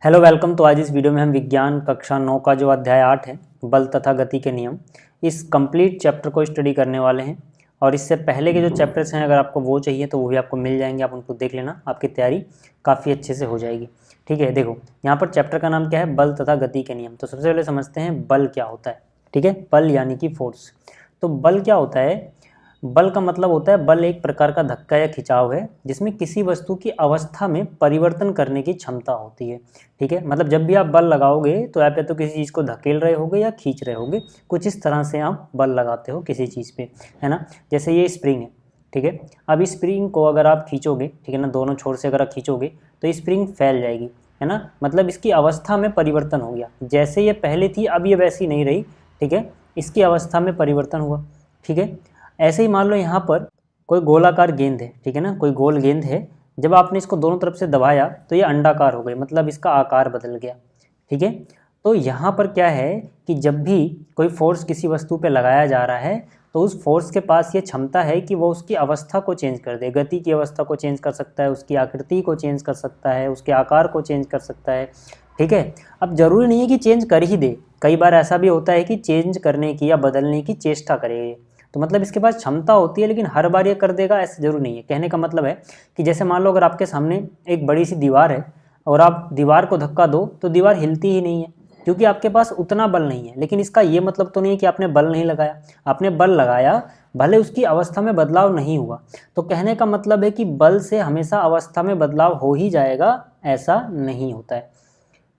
Hello welcome. तो आज इस वीडियो में हम विज्ञान कक्षा 9 का जो अध्याय 8 है बल तथा गति के नियम, इस कंप्लीट चैप्टर को स्टडी करने वाले हैं। और इससे पहले के जो चैप्टर्स हैं अगर आपको वो चाहिए तो वो भी आपको मिल जाएंगे, आप उनको देख लेना, आपकी तैयारी काफ़ी अच्छे से हो जाएगी। ठीक है, देखो यहाँ पर चैप्टर का नाम क्या है, बल तथा गति के नियम। तो सबसे पहले समझते हैं बल क्या होता है। ठीक है, बल यानी कि फोर्स। तो बल क्या होता है, बल का मतलब होता है बल एक प्रकार का धक्का या खिंचाव है जिसमें किसी वस्तु की अवस्था में परिवर्तन करने की क्षमता होती है। ठीक है, मतलब जब भी आप बल लगाओगे तो आप या तो किसी चीज़ को धकेल रहे होगे या खींच रहे होगे, कुछ इस तरह से आप बल लगाते हो किसी चीज़ पे, है ना। जैसे ये स्प्रिंग है, ठीक है। अब इस स्प्रिंग को अगर आप खींचोगे, ठीक है ना, दोनों छोर से अगर आप खींचोगे तो स्प्रिंग फैल जाएगी, है ना। मतलब इसकी अवस्था में परिवर्तन हो गया, जैसे ये पहले थी अब ये वैसी नहीं रही। ठीक है, इसकी अवस्था में परिवर्तन हुआ। ठीक है, ऐसे ही मान लो यहाँ पर कोई गोलाकार गेंद है, ठीक है ना, कोई गोल गेंद है। जब आपने इसको दोनों तरफ से दबाया तो ये अंडाकार हो गई, मतलब इसका आकार बदल गया। ठीक है, तो यहाँ पर क्या है कि जब भी कोई फोर्स किसी वस्तु पे लगाया जा रहा है तो उस फोर्स के पास ये क्षमता है कि वो उसकी अवस्था को चेंज कर दे, गति की अवस्था को चेंज कर सकता है, उसकी आकृति को चेंज कर सकता है, उसके आकार को चेंज कर सकता है। ठीक है, अब जरूरी नहीं है कि चेंज कर ही दे, कई बार ऐसा भी होता है कि चेंज करने की या बदलने की चेष्टा करे। तो मतलब इसके पास क्षमता होती है, लेकिन हर बार ये कर देगा ऐसा जरूर नहीं है। कहने का मतलब है कि जैसे मान लो अगर आपके सामने एक बड़ी सी दीवार है और आप दीवार को धक्का दो तो दीवार हिलती ही नहीं है, क्योंकि आपके पास उतना बल नहीं है। लेकिन इसका ये मतलब तो नहीं है कि आपने बल नहीं लगाया, आपने बल लगाया, भले उसकी अवस्था में बदलाव नहीं हुआ। तो कहने का मतलब है कि बल से हमेशा अवस्था में बदलाव हो ही जाएगा, ऐसा नहीं होता है।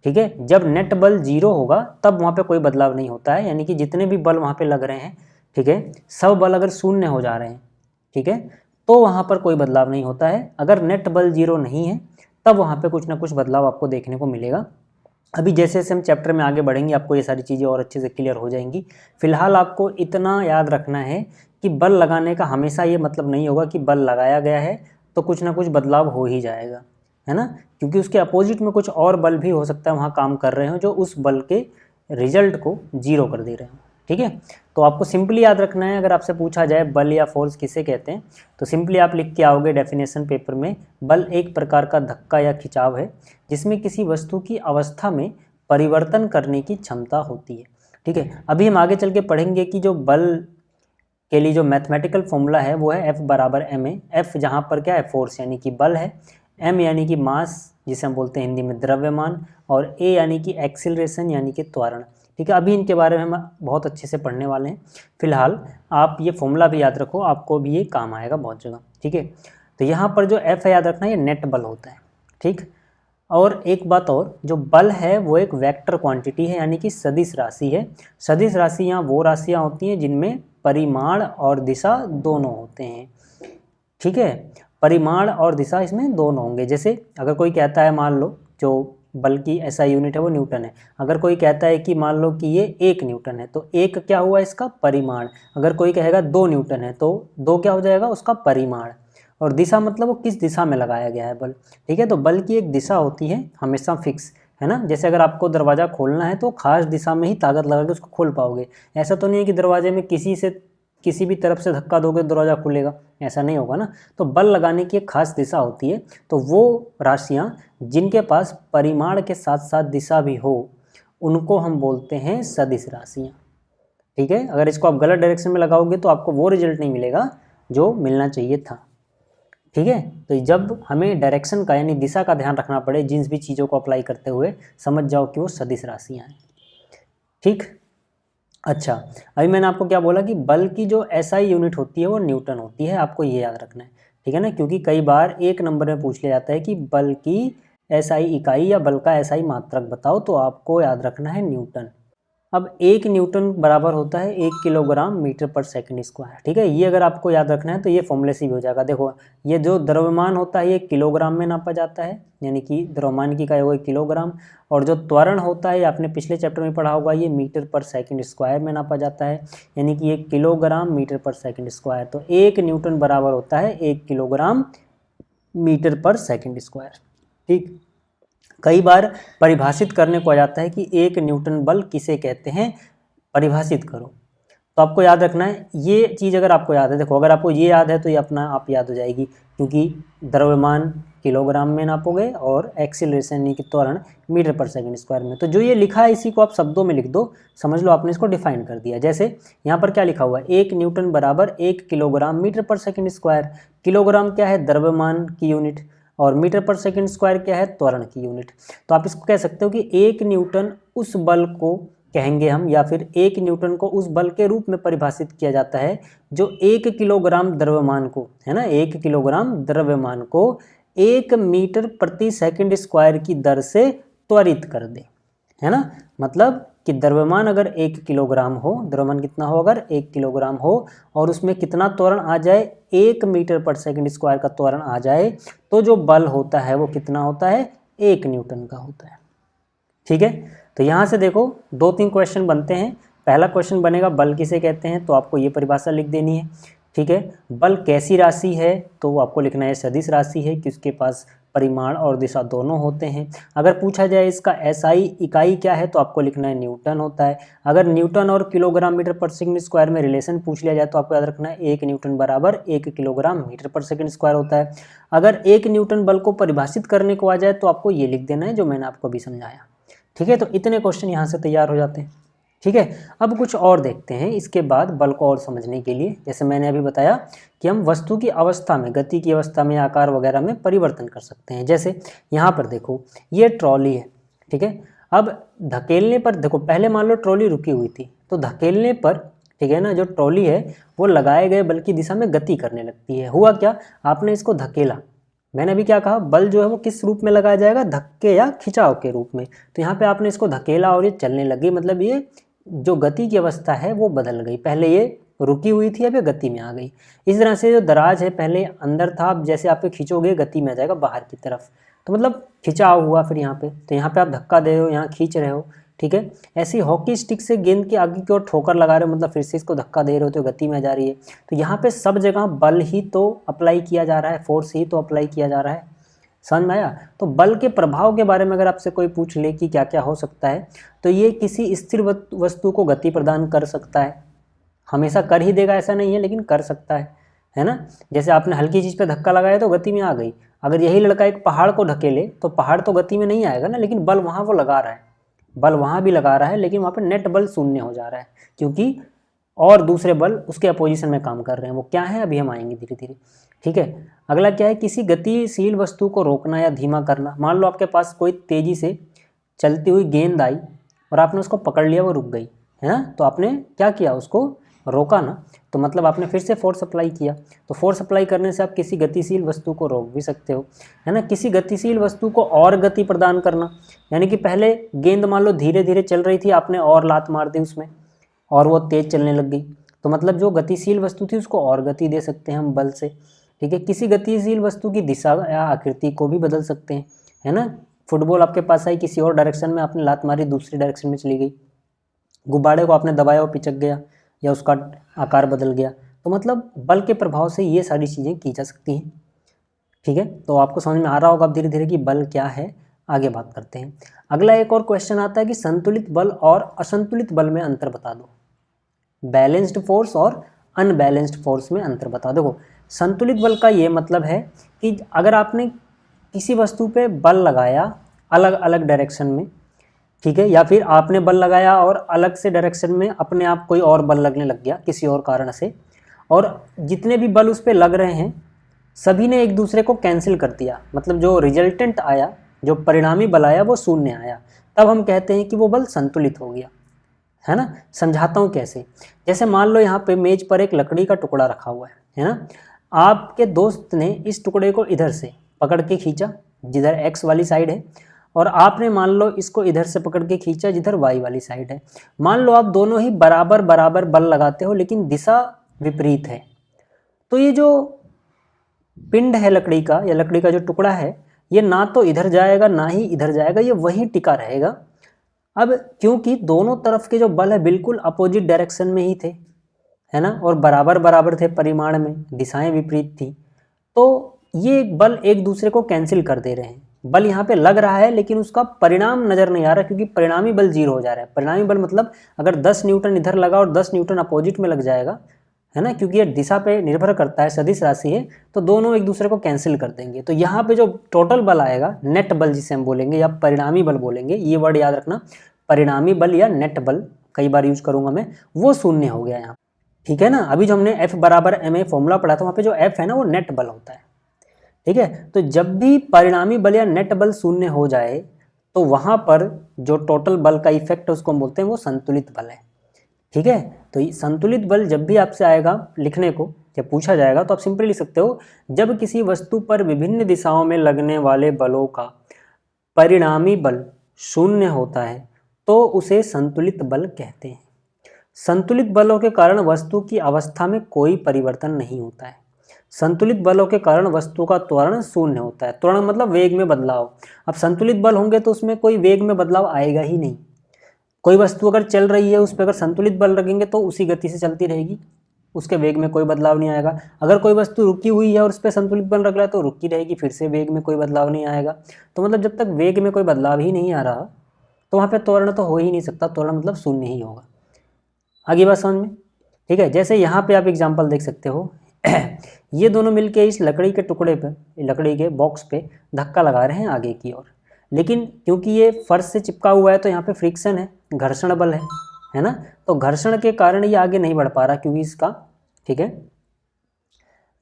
ठीक है, जब नेट बल 0 होगा तब वहाँ पे कोई बदलाव नहीं होता है, यानी कि जितने भी बल वहाँ पे लग रहे हैं, ठीक है, सब बल अगर शून्य हो जा रहे हैं, ठीक है, तो वहाँ पर कोई बदलाव नहीं होता है। अगर नेट बल 0 नहीं है तब वहाँ पे कुछ ना कुछ बदलाव आपको देखने को मिलेगा। अभी जैसे जैसे हम चैप्टर में आगे बढ़ेंगे आपको ये सारी चीज़ें और अच्छे से क्लियर हो जाएंगी। फिलहाल आपको इतना याद रखना है कि बल लगाने का हमेशा ये मतलब नहीं होगा कि बल लगाया गया है तो कुछ ना कुछ बदलाव हो ही जाएगा, है ना, क्योंकि उसके अपोजिट में कुछ और बल भी हो सकता है वहाँ काम कर रहे हो जो उस बल के रिजल्ट को 0 कर दे रहे हो। ठीक है, तो आपको सिंपली याद रखना है, अगर आपसे पूछा जाए बल या फोर्स किसे कहते हैं तो सिंपली आप लिख के आओगे डेफिनेशन पेपर में, बल एक प्रकार का धक्का या खिंचाव है जिसमें किसी वस्तु की अवस्था में परिवर्तन करने की क्षमता होती है। ठीक है, अभी हम आगे चल के पढ़ेंगे कि जो बल के लिए जो मैथमेटिकल फॉर्मूला है वो है F बराबर ma। F जहाँ पर क्या है, फोर्स यानी कि बल है, m यानी कि मास जिसे हम बोलते हैं हिंदी में द्रव्यमान, और a यानी कि एक्सिलरेशन यानी कि त्वरण। ठीक है, अभी इनके बारे में हम बहुत अच्छे से पढ़ने वाले हैं। फिलहाल आप ये फॉर्मूला भी याद रखो, आपको भी ये काम आएगा बहुत जगह। ठीक है, तो यहाँ पर जो F है याद रखना, ये नेट बल होता है। ठीक, और एक बात और, जो बल है वो एक वेक्टर क्वांटिटी है, यानी कि सदिश राशि है। सदिश राशियाँ वो राशियाँ होती हैं जिनमें परिमाण और दिशा दोनों होते हैं। ठीक है, परिमाण और दिशा इसमें दोनों होंगे। जैसे अगर कोई कहता है, मान लो जो बल की SI यूनिट है वो न्यूटन है, अगर कोई कहता है कि मान लो कि ये 1 न्यूटन है तो 1 क्या हुआ इसका परिमाण। अगर कोई कहेगा 2 न्यूटन है तो 2 क्या हो जाएगा उसका परिमाण। और दिशा मतलब वो किस दिशा में लगाया गया है बल। ठीक है, तो बल की एक दिशा होती है हमेशा फिक्स, है ना। जैसे अगर आपको दरवाज़ा खोलना है तो खास दिशा में ही ताकत लगा के उसको खोल पाओगे। ऐसा तो नहीं है कि दरवाजे में किसी भी तरफ से धक्का दोगे तो दरवाज़ा खुलेगा, ऐसा नहीं होगा ना। तो बल लगाने की एक खास दिशा होती है। तो वो राशियाँ जिनके पास परिमाण के साथ साथ दिशा भी हो उनको हम बोलते हैं सदिश राशियाँ। ठीक है, अगर इसको आप गलत डायरेक्शन में लगाओगे तो आपको वो रिजल्ट नहीं मिलेगा जो मिलना चाहिए था। ठीक है, तो जब हमें डायरेक्शन का यानी दिशा का ध्यान रखना पड़े जिन भी चीज़ों को अप्लाई करते हुए, समझ जाओ कि वो सदिश राशियाँ हैं। ठीक, अच्छा, अभी मैंने आपको क्या बोला कि बल की जो SI यूनिट होती है वो न्यूटन होती है, आपको ये याद रखना है। ठीक है ना, क्योंकि कई बार एक नंबर में पूछ लिया जाता है कि बल की SI इकाई या बल का SI मात्रक बताओ, तो आपको याद रखना है न्यूटन। अब 1 न्यूटन बराबर होता है 1 किलोग्राम मीटर पर सेकंड स्क्वायर। ठीक है, ये अगर आपको याद रखना है तो ये फॉर्मूले से भी हो जाएगा। देखो, ये जो द्रव्यमान होता है ये किलोग्राम में नापा जाता है, यानी कि द्रव्यमान की इकाई होगी किलोग्राम। और जो त्वरण होता है आपने पिछले चैप्टर में पढ़ा होगा, ये मीटर पर सेकंड स्क्वायर में नापा जाता है, यानी कि 1 किलोग्राम मीटर पर सेकंड स्क्वायर। तो 1 न्यूटन बराबर होता है 1 किलोग्राम मीटर पर सेकंड स्क्वायर। ठीक, कई बार परिभाषित करने को आ जाता है कि 1 न्यूटन बल किसे कहते हैं, परिभाषित करो। तो आपको याद रखना है ये चीज़, अगर आपको याद है, देखो अगर आपको ये याद है तो ये अपना आप याद हो जाएगी, क्योंकि द्रव्यमान किलोग्राम में नापोगे और एक्सीलरेशन यानी कि त्वरण मीटर पर सेकंड स्क्वायर में। तो जो ये लिखा है इसी को आप शब्दों में लिख दो, समझ लो आपने इसको डिफाइन कर दिया। जैसे यहाँ पर क्या लिखा हुआ है, 1 न्यूटन बराबर 1 किलोग्राम मीटर पर सेकंड स्क्वायर। किलोग्राम क्या है, द्रव्यमान की यूनिट, और मीटर पर सेकंड स्क्वायर क्या है, त्वरण की यूनिट। तो आप इसको कह सकते हो कि 1 न्यूटन उस बल को कहेंगे हम, या फिर 1 न्यूटन को उस बल के रूप में परिभाषित किया जाता है जो 1 किलोग्राम द्रव्यमान को, है ना, 1 किलोग्राम द्रव्यमान को 1 मीटर प्रति सेकंड स्क्वायर की दर से त्वरित कर दे, है ना। मतलब कि द्रव्यमान अगर 1 किलोग्राम हो, द्रव्यमान कितना हो, अगर 1 किलोग्राम हो और उसमें कितना त्वरण आ जाए, 1 मीटर पर सेकंड स्क्वायर का त्वरण आ जाए, तो जो बल होता है वो कितना होता है, 1 न्यूटन का होता है। ठीक है, तो यहाँ से देखो 2-3 क्वेश्चन बनते हैं। पहला क्वेश्चन बनेगा बल किसे कहते हैं, तो आपको ये परिभाषा लिख देनी है। ठीक है, बल कैसी राशि है, तो आपको लिखना है सदिश राशि है कि उसके पास परिमाण और दिशा दोनों होते हैं। अगर पूछा जाए इसका एसआई इकाई क्या है, तो आपको लिखना है न्यूटन होता है। अगर न्यूटन और किलोग्राम मीटर पर सेकंड स्क्वायर में रिलेशन पूछ लिया जाए तो आपको याद रखना है 1 न्यूटन बराबर 1 किलोग्राम मीटर पर सेकंड स्क्वायर होता है। अगर 1 न्यूटन बल को परिभाषित करने को आ जाए तो आपको ये लिख देना है जो मैंने आपको अभी समझाया। ठीक है, तो इतने क्वेश्चन यहाँ से तैयार हो जाते हैं। ठीक है, अब कुछ और देखते हैं इसके बाद बल को और समझने के लिए। जैसे मैंने अभी बताया कि हम वस्तु की अवस्था में, गति की अवस्था में, आकार वगैरह में परिवर्तन कर सकते हैं। जैसे यहाँ पर देखो ये ट्रॉली है, ठीक है, अब धकेलने पर देखो, पहले मान लो ट्रॉली रुकी हुई थी, तो धकेलने पर, ठीक है ना, जो ट्रॉली है वो लगाए गए बल की दिशा में गति करने लगती है। हुआ क्या, आपने इसको धकेला, मैंने अभी क्या कहा, बल जो है वो किस रूप में लगाया जाएगा, धक्के या खिंचाव के रूप में। तो यहाँ पे आपने इसको धकेला और ये चलने लगी, मतलब ये जो गति की अवस्था है वो बदल गई। पहले ये रुकी हुई थी, अब ये गति में आ गई। इस तरह से जो दराज है पहले अंदर था, अब जैसे आप खींचोगे गति में आ जाएगा बाहर की तरफ, तो मतलब खिंचाव हुआ। फिर यहाँ पे, तो यहाँ पे आप धक्का दे रहे हो, यहाँ खींच रहे हो। ठीक है, ऐसी हॉकी स्टिक से गेंद के आगे की ओर ठोकर लगा रहे हो, मतलब फिर से इसको धक्का दे रहे हो तो गति में जा रही है। तो यहाँ पे सब जगह बल ही तो अप्लाई किया जा रहा है, फोर्स ही तो अप्लाई किया जा रहा है। समझ में आया। तो बल के प्रभाव के बारे में अगर आपसे कोई पूछ ले कि क्या क्या हो सकता है, तो ये किसी स्थिर वस्तु को गति प्रदान कर सकता है। हमेशा कर ही देगा ऐसा नहीं है, लेकिन कर सकता है ना। जैसे आपने हल्की चीज़ पे धक्का लगाया तो गति में आ गई। अगर यही लड़का एक पहाड़ को ढकेले तो पहाड़ तो गति में नहीं आएगा ना, लेकिन बल वहाँ वो लगा रहा है, बल वहाँ भी लगा रहा है, लेकिन वहाँ पर नेट बल शून्य हो जा रहा है, क्योंकि और दूसरे बल उसके अपोजिशन में काम कर रहे हैं। वो क्या है अभी हम आएंगे धीरे धीरे। ठीक है, अगला क्या है, किसी गतिशील वस्तु को रोकना या धीमा करना। मान लो आपके पास कोई तेजी से चलती हुई गेंद आई और आपने उसको पकड़ लिया, वो रुक गई, है ना, तो आपने क्या किया, उसको रोका ना, तो मतलब आपने फिर से फोर्स अप्लाई किया। तो फोर्स अप्लाई करने से आप किसी गतिशील वस्तु को रोक भी सकते हो, है ना। किसी गतिशील वस्तु को और गति प्रदान करना, यानी कि पहले गेंद मान लो धीरे धीरे चल रही थी, आपने और लात मार दी उसमें और वो तेज चलने लग गई, तो मतलब जो गतिशील वस्तु थी उसको और गति दे सकते हैं हम बल से। ठीक है, किसी गतिशील वस्तु की दिशा या आकृति को भी बदल सकते हैं, है ना। फुटबॉल आपके पास आई, किसी और डायरेक्शन में आपने लात मारी, दूसरी डायरेक्शन में चली गई। गुब्बारे को आपने दबाया, वो पिचक गया या उसका आकार बदल गया। तो मतलब बल के प्रभाव से ये सारी चीज़ें की जा सकती हैं। ठीक है, तो आपको समझ में आ रहा होगा अब धीरे धीरे कि बल क्या है। आगे बात करते हैं। अगला एक और क्वेश्चन आता है कि संतुलित बल और असंतुलित बल में अंतर बता दो। बैलेंस्ड फोर्स और अनबैलेंस्ड फोर्स में अंतर बता दो। देखो, संतुलित बल का ये मतलब है कि अगर आपने किसी वस्तु पे बल लगाया अलग अलग डायरेक्शन में, ठीक है, या फिर आपने बल लगाया और अलग से डायरेक्शन में अपने आप कोई और बल लगने लग गया किसी और कारण से, और जितने भी बल उस पर लग रहे हैं सभी ने एक दूसरे को कैंसिल कर दिया, मतलब जो रिजल्टेंट आया, जो परिणामी बल आया वो शून्य आया, तब हम कहते हैं कि वो बल संतुलित हो गया, है ना। समझाता हूँ कैसे। जैसे मान लो यहाँ पे मेज पर एक लकड़ी का टुकड़ा रखा हुआ है ना। आपके दोस्त ने इस टुकड़े को इधर से पकड़ के खींचा जिधर एक्स वाली साइड है, और आपने मान लो इसको इधर से पकड़ के खींचा जिधर वाई वाली साइड है। मान लो आप दोनों ही बराबर बराबर बल लगाते हो, लेकिन दिशा विपरीत है, तो ये जो पिंड है लकड़ी का, या लकड़ी का जो टुकड़ा है, ये ना तो इधर जाएगा ना ही इधर जाएगा, ये वहीं टिका रहेगा। अब क्योंकि दोनों तरफ के जो बल है बिल्कुल अपोजिट डायरेक्शन में ही थे, है ना, और बराबर बराबर थे परिमाण में, दिशाएं विपरीत थी, तो ये बल एक दूसरे को कैंसिल कर दे रहे हैं। बल यहाँ पे लग रहा है लेकिन उसका परिणाम नज़र नहीं आ रहा, क्योंकि परिणामी बल 0 हो जा रहा है। परिणामी बल मतलब अगर 10 न्यूटन इधर लगा और 10 न्यूटन अपोजिट में लग जाएगा, है ना, क्योंकि ये दिशा पे निर्भर करता है, सदिश राशि है, तो दोनों एक दूसरे को कैंसिल कर देंगे। तो यहाँ पे जो टोटल बल आएगा, नेट बल जिसे हम बोलेंगे या परिणामी बल बोलेंगे, ये वर्ड याद रखना, परिणामी बल या नेट बल कई बार यूज करूंगा मैं, वो 0 हो गया यहाँ। ठीक है ना। अभी जो हमने F बराबर ma फॉर्मूला पढ़ा था, वहाँ पे जो F है ना वो नेट बल होता है। ठीक है, तो जब भी परिणामी बल या नेट बल 0 हो जाए तो वहाँ पर जो टोटल बल का इफेक्ट है उसको हम बोलते हैं वो संतुलित बल है। ठीक है, तो ये संतुलित बल जब भी आपसे आएगा लिखने को या पूछा जाएगा तो आप सिंपली लिख सकते हो, जब किसी वस्तु पर विभिन्न दिशाओं में लगने वाले बलों का परिणामी बल 0 होता है तो उसे संतुलित बल कहते हैं। संतुलित बलों के कारण वस्तु की अवस्था में कोई परिवर्तन नहीं होता है। संतुलित बलों के कारण वस्तु का त्वरण 0 होता है। त्वरण मतलब वेग में बदलाव। अब संतुलित बल होंगे तो उसमें कोई वेग में बदलाव आएगा ही नहीं। कोई वस्तु अगर चल रही है, उस पर अगर संतुलित बल लगेंगे तो उसी गति से चलती रहेगी, उसके वेग में कोई बदलाव नहीं आएगा। अगर कोई वस्तु रुकी हुई है और उस पर संतुलित बल लग रहा है तो रुकी रहेगी, फिर से वेग में कोई बदलाव नहीं आएगा। तो मतलब जब तक वेग में कोई बदलाव ही नहीं आ रहा तो वहाँ पे त्वरण तो हो ही नहीं सकता, त्वरण मतलब 0 ही होगा। आगे बात समझ में। ठीक है, जैसे यहाँ पे आप एग्जाम्पल देख सकते हो ये दोनों मिलके इस लकड़ी के टुकड़े पर, लकड़ी के बॉक्स पे धक्का लगा रहे हैं आगे की ओर, लेकिन क्योंकि ये फर्श से चिपका हुआ है तो यहाँ पे फ्रिक्शन है, घर्षण बल है ना, तो घर्षण के कारण ये आगे नहीं बढ़ पा रहा, क्योंकि इसका, ठीक है,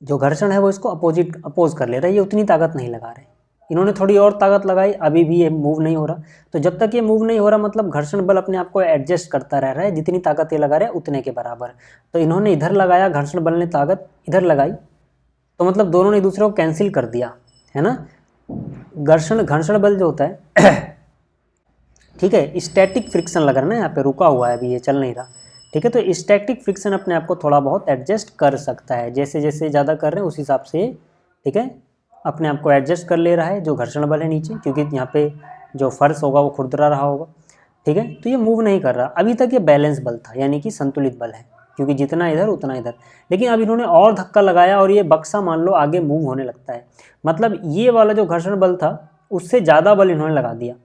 जो घर्षण है वो इसको अपोज कर ले रहा है, ये उतनी ताकत नहीं लगा रहे। इन्होंने थोड़ी और ताकत लगाई, अभी भी ये मूव नहीं हो रहा। तो जब तक ये मूव नहीं हो रहा मतलब घर्षण बल अपने आप को एडजस्ट करता रह रहा है, जितनी ताकत ये लगा रहे हैं उतने के बराबर। तो इन्होंने इधर लगाया, घर्षण बल ने ताकत इधर लगाई, तो मतलब दोनों ने एक दूसरे को कैंसिल कर दिया, है ना। घर्षण बल जो होता है ठीक है, स्टैटिक फ्रिक्शन लग रहा है ना, यहाँ पे रुका हुआ है, अभी ये चल नहीं रहा। ठीक है, तो स्टैटिक फ्रिक्शन अपने आप को थोड़ा बहुत एडजस्ट कर सकता है, जैसे जैसे ज़्यादा कर रहे हैं उस हिसाब से, ठीक है, अपने आप को एडजस्ट कर ले रहा है जो घर्षण बल है नीचे, क्योंकि यहाँ पे जो फर्श होगा वो खुरदरा रहा होगा। ठीक है, तो ये मूव नहीं कर रहा। अभी तक ये बैलेंस बल था, यानी कि संतुलित बल है, क्योंकि जितना इधर उतना इधर। लेकिन अब इन्होंने और धक्का लगाया और ये बक्सा मान लो आगे मूव होने लगता है, मतलब ये वाला जो घर्षण बल था उससे ज़्यादा बल इन्होंने लगा दिया।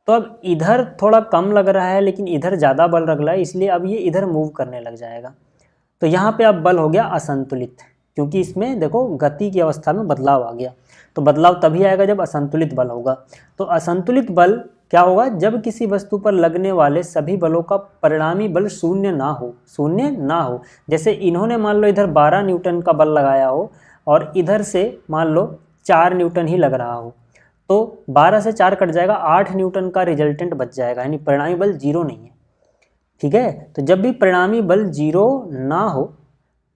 तो अब इधर थोड़ा कम लग रहा है लेकिन इधर ज़्यादा बल लग रहा है, इसलिए अब ये इधर मूव करने लग जाएगा। तो यहाँ पे अब बल हो गया असंतुलित, क्योंकि इसमें देखो गति की अवस्था में बदलाव आ गया। तो बदलाव तभी आएगा जब असंतुलित बल होगा। तो असंतुलित बल क्या होगा, जब किसी वस्तु पर लगने वाले सभी बलों का परिणामी बल 0 ना हो। जैसे इन्होंने मान लो इधर 12 न्यूटन का बल लगाया हो और इधर से मान लो 4 न्यूटन ही लग रहा हो, तो 12 से 4 कट जाएगा, 8 न्यूटन का रिजल्टेंट बच जाएगा, यानी परिणामी बल 0 नहीं है। ठीक है, तो जब भी परिणामी बल 0 ना हो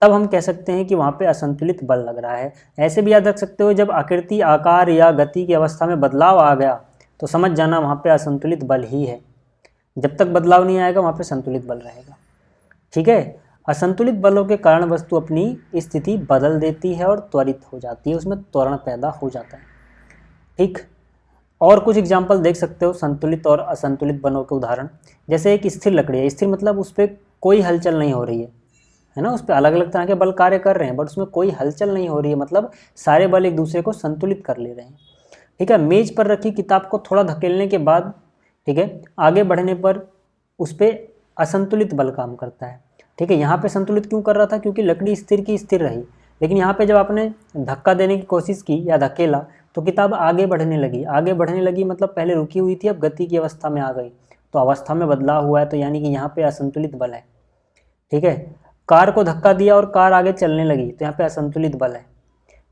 तब हम कह सकते हैं कि वहाँ पे असंतुलित बल लग रहा है। ऐसे भी याद रख सकते हो, जब आकृति, आकार या गति की अवस्था में बदलाव आ गया तो समझ जाना वहाँ पे असंतुलित बल ही है। जब तक बदलाव नहीं आएगा वहाँ पे संतुलित बल रहेगा। ठीक है, असंतुलित बलों के कारण वस्तु अपनी स्थिति बदल देती है और त्वरित हो जाती है, उसमें त्वरण पैदा हो जाता है। ठीक, और कुछ एग्जाम्पल देख सकते हो संतुलित और असंतुलित बलों के उदाहरण। जैसे एक स्थिर लकड़ी है, स्थिर मतलब उस पर कोई हलचल नहीं हो रही है ना, उस पर अलग अलग तरह के बल कार्य कर रहे हैं बट उसमें कोई हलचल नहीं हो रही है, मतलब सारे बल एक दूसरे को संतुलित कर ले रहे हैं। ठीक है, मेज पर रखी किताब को थोड़ा धकेलने के बाद, ठीक है, आगे बढ़ने पर उस पर असंतुलित बल काम करता है। ठीक है, यहाँ पे संतुलित क्यों कर रहा था, क्योंकि लकड़ी स्थिर की स्थिर रही, लेकिन यहाँ पे जब आपने धक्का देने की कोशिश की या धकेला तो किताब आगे बढ़ने लगी मतलब पहले रुकी हुई थी, अब गति की अवस्था में आ गई, तो अवस्था में बदलाव हुआ है, तो यानी कि यहाँ पे असंतुलित बल है। ठीक है, कार को धक्का दिया और कार आगे चलने लगी तो यहाँ पे असंतुलित बल है।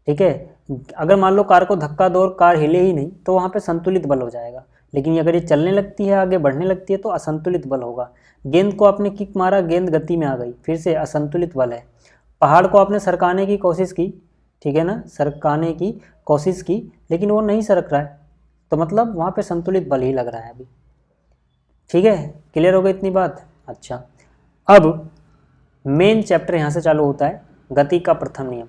ठीक है, अगर मान लो कार को धक्का दो और कार हिले ही नहीं तो वहाँ पे संतुलित बल हो जाएगा, लेकिन अगर ये चलने लगती है, आगे बढ़ने लगती है तो असंतुलित बल होगा। गेंद को आपने किक मारा, गेंद गति में आ गई, फिर से असंतुलित बल है। पहाड़ को आपने सरकाने की कोशिश की, ठीक है ना, सरकाने की कोशिश की लेकिन वो नहीं सरक रहा है, तो मतलब वहाँ पे संतुलित बल ही लग रहा है अभी। ठीक है, क्लियर हो गई इतनी बात। अच्छा, अब मेन चैप्टर यहाँ से चालू होता है, गति का प्रथम नियम।